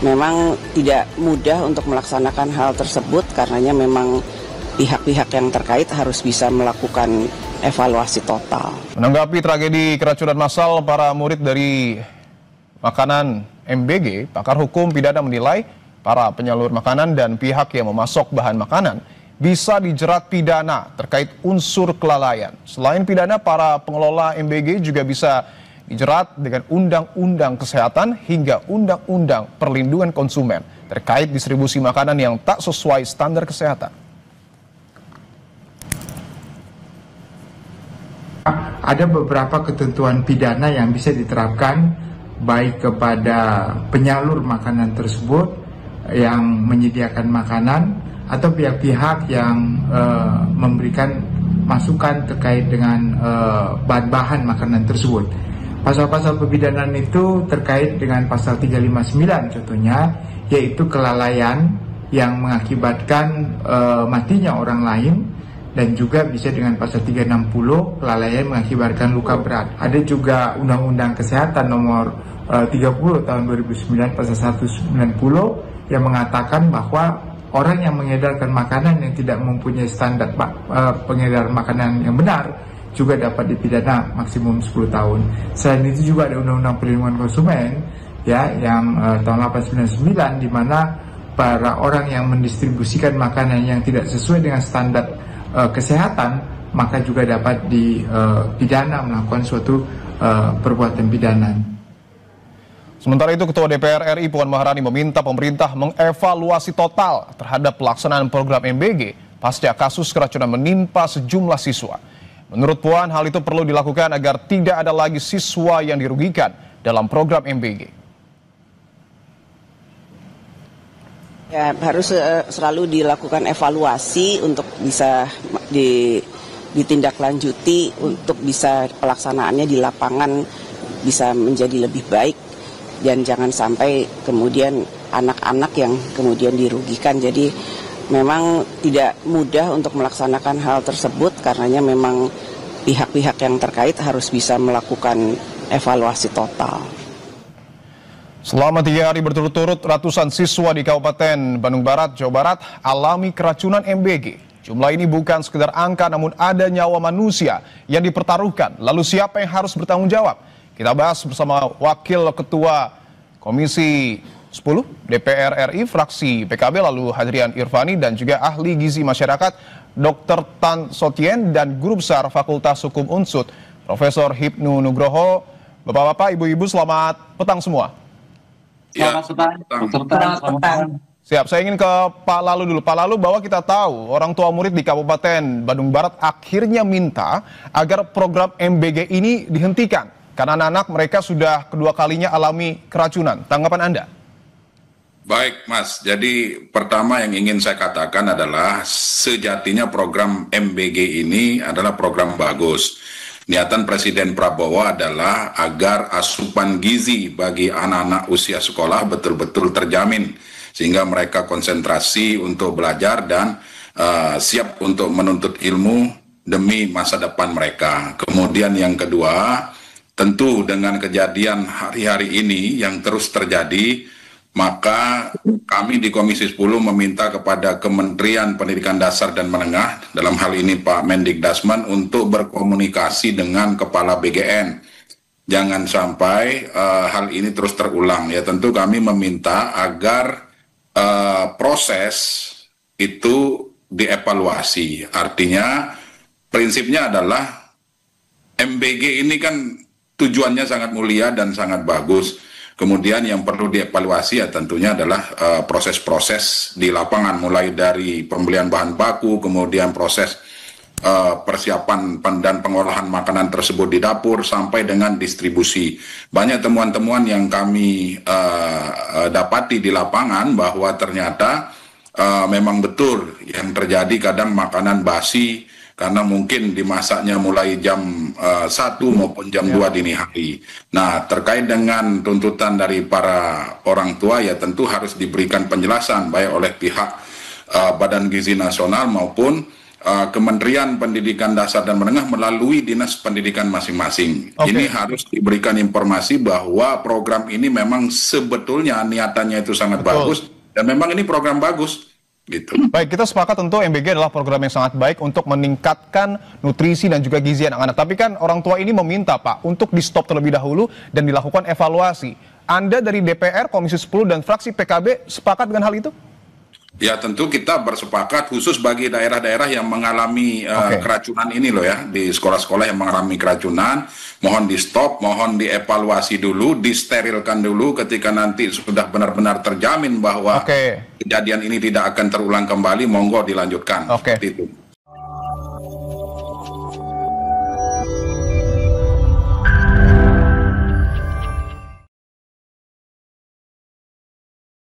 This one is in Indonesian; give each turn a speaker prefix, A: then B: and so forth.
A: memang tidak mudah untuk melaksanakan hal tersebut karenanya memang pihak-pihak yang terkait harus bisa melakukan evaluasi total.
B: Menanggapi tragedi keracunan massal para murid dari makanan MBG, pakar hukum pidana menilai para penyalur makanan dan pihak yang memasok bahan makanan bisa dijerat pidana terkait unsur kelalaian. Selain pidana, para pengelola MBG juga bisa dijerat dengan Undang-Undang Kesehatan hingga Undang-Undang Perlindungan Konsumen terkait distribusi makanan yang tak sesuai standar kesehatan.
C: Ada beberapa ketentuan pidana yang bisa diterapkan baik kepada penyalur makanan tersebut yang menyediakan makanan atau pihak-pihak yang memberikan masukan terkait dengan bahan-bahan makanan tersebut. Pasal-pasal pemidanaan itu terkait dengan pasal 359 contohnya, yaitu kelalaian yang mengakibatkan matinya orang lain, dan juga bisa dengan pasal 360 kelalaian mengakibatkan luka berat. Ada juga Undang-Undang Kesehatan nomor 30 tahun 2009 pasal 190 yang mengatakan bahwa orang yang mengedarkan makanan yang tidak mempunyai standar pengedaran makanan yang benar juga dapat dipidana maksimum 10 tahun. Selain itu juga ada Undang-Undang Perlindungan Konsumen ya yang tahun 899 di mana para orang yang mendistribusikan makanan yang tidak sesuai dengan standar kesehatan maka juga dapat dipidana melakukan suatu perbuatan pidana.
B: Sementara itu, Ketua DPR RI Puan Maharani meminta pemerintah mengevaluasi total terhadap pelaksanaan program MBG pasca kasus keracunan menimpa sejumlah siswa. Menurut Puan, hal itu perlu dilakukan agar tidak ada lagi siswa yang dirugikan dalam program MBG.
A: Ya, harus selalu dilakukan evaluasi untuk bisa ditindaklanjuti untuk bisa pelaksanaannya di lapangan bisa menjadi lebih baik. Dan jangan sampai kemudian anak-anak yang kemudian dirugikan. Jadi memang tidak mudah untuk melaksanakan hal tersebut karenanya memang pihak-pihak yang terkait harus bisa melakukan evaluasi total.
B: Selama 3 hari berturut-turut, ratusan siswa di Kabupaten Bandung Barat, Jawa Barat alami keracunan MBG. Jumlah ini bukan sekedar angka, namun ada nyawa manusia yang dipertaruhkan. Lalu siapa yang harus bertanggung jawab? Kita bahas bersama Wakil Ketua Komisi 10 DPR RI fraksi PKB lalu Hadrian Irvani dan juga ahli gizi masyarakat Dr. Tan Sotien dan Guru Besar Fakultas Hukum Unsud Profesor Hipnu Nugroho. Bapak-bapak, ibu-ibu, selamat petang semua.
D: Selamat petang.
B: Siap, saya ingin ke Pak Lalu dulu. Pak Lalu, bahwa kita tahu orang tua murid di Kabupaten Bandung Barat akhirnya minta agar program MBG ini dihentikan karena anak-anak mereka sudah kedua kalinya alami keracunan. Tanggapan Anda?
D: Baik, Mas. Jadi pertama yang ingin saya katakan adalah sejatinya program MBG ini adalah program bagus. Niatan Presiden Prabowo adalah agar asupan gizi bagi anak-anak usia sekolah betul-betul terjamin sehingga mereka konsentrasi untuk belajar dan siap untuk menuntut ilmu demi masa depan mereka. Kemudian yang kedua, tentu dengan kejadian hari-hari ini yang terus terjadi, maka kami di Komisi 10 meminta kepada Kementerian Pendidikan Dasar dan Menengah, dalam hal ini Pak Mendikdasman, untuk berkomunikasi dengan Kepala BGN. Jangan sampai hal ini terus terulang. Ya, tentu kami meminta agar proses itu dievaluasi. Artinya, prinsipnya adalah MBG ini kan tujuannya sangat mulia dan sangat bagus. Kemudian yang perlu dievaluasi ya tentunya adalah proses-proses di lapangan, mulai dari pembelian bahan baku, kemudian proses persiapan dan pengolahan makanan tersebut di dapur, sampai dengan distribusi. Banyak temuan-temuan yang kami dapati di lapangan bahwa ternyata memang betul yang terjadi kadang makanan basi, karena mungkin dimasaknya mulai jam 1 maupun jam 2 dini hari. Nah, terkait dengan tuntutan dari para orang tua ya tentu harus diberikan penjelasan baik oleh pihak Badan Gizi Nasional maupun Kementerian Pendidikan Dasar dan Menengah melalui dinas pendidikan masing-masing. Ini harus diberikan informasi bahwa program ini memang sebetulnya niatannya itu sangat bagus dan memang ini program bagus. Gitu.
B: Baik, kita sepakat tentu MBG adalah program yang sangat baik untuk meningkatkan nutrisi dan juga gizi anak-anak. Tapi kan orang tua ini meminta Pak untuk di stop terlebih dahulu dan dilakukan evaluasi. Anda dari DPR, Komisi 10 dan fraksi PKB sepakat dengan hal itu?
D: Ya tentu kita bersepakat khusus bagi daerah-daerah yang mengalami keracunan ini loh ya, di sekolah-sekolah yang mengalami keracunan, mohon di stop, mohon dievaluasi dulu, disterilkan dulu ketika nanti sudah benar-benar terjamin bahwa kejadian ini tidak akan terulang kembali, monggo dilanjutkan.
B: Oke.
D: Seperti itu.